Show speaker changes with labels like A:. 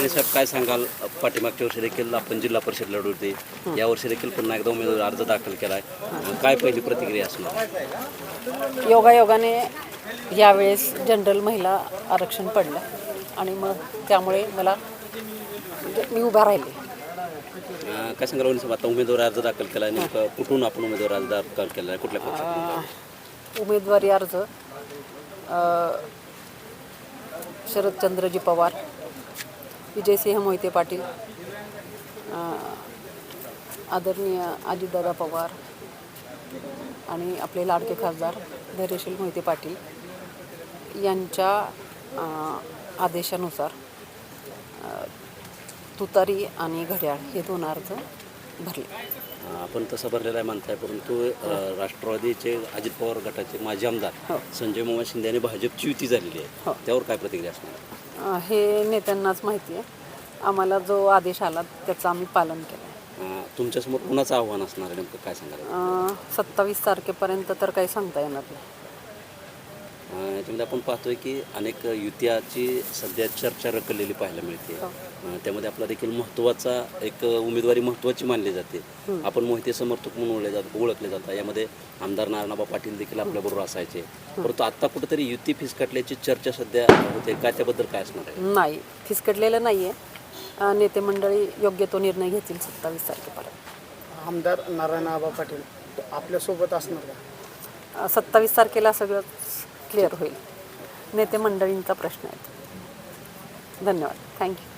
A: नारायण साहेब काय सांगाल? पाठीमागच्या वर्षी देखील आपण जिल्हा परिषद लढवली होती, यावर्षी देखील पुन्हा एकदा उमेदवारी अर्ज दाखल केला आहे. काय पहिली प्रतिक्रिया असणार?
B: योगायोगाने यावेळेस जनरल महिला आरक्षण पडलं आणि मग त्यामुळे मी उभा राहिले.
A: काय सांगाल वहिनी साहेब, आता उमेदवारी अर्ज दाखल केला आहे, नेमकं कुठून आपण उमेदवारी अर्ज दाखल केला आहे, कुठल्या पक्षातून?
B: उमेदवारी अर्ज शरदचंद्रजी पवार, विजयसिंह मोहिते पाटील, आदरणीय अजितदादा पवार आणि आपले लाडके खासदार धैर्यशील मोहिते पाटील यांच्या आदेशानुसार तुतारी आणि घड्याळ हे 2 अर्ज भरले.
A: आपण तसं भरलेला आहे म्हणताय, परंतु राष्ट्रवादीचे अजित पवार गटाचे माजी आमदार संजय मामा शिंदे आणि भाजपची युती झालेली आहे, त्यावर काय प्रतिक्रिया असणार?
B: हे नेत्यांनाच माहिती आहे. आम्हाला जो आदेश आला त्याचं आम्ही पालन केलं.
A: तुमच्यासमोर कुणाचं आव्हान असणार आहे, नेमकं काय सांगाल?
B: 27 तारखेपर्यंत तर काही सांगता येणार नाही.
A: याच्यामध्ये आपण पाहतोय की अनेक युत्याची सध्या चर्चा रखडलेली पाहायला मिळते. त्यामध्ये आपला देखील महत्त्वाचा एक उमेदवारी महत्त्वाची मानली जाते. आपण मोहिते समर्थक म्हणून ओळखले जातात. यामध्ये आमदार नारायणबा पाटील देखील आपल्याबरोबर असायचे, परंतु आता कुठेतरी युती फिसकटल्याची चर्चा सध्या होते. काय त्याबद्दल काय असणार आहे?
B: नाही, फिसकटलेलं नाही आहे. नेते मंडळी योग्य तो निर्णय घेतील 27 तारखेपर्यंत.
C: आमदार नारायणबा पाटील आपल्यासोबत असणार का?
B: 27 तारखेला सगळं क्लिअर होईल. नेते मंडळींचा प्रश्न आहे. धन्यवाद. थँक्यू.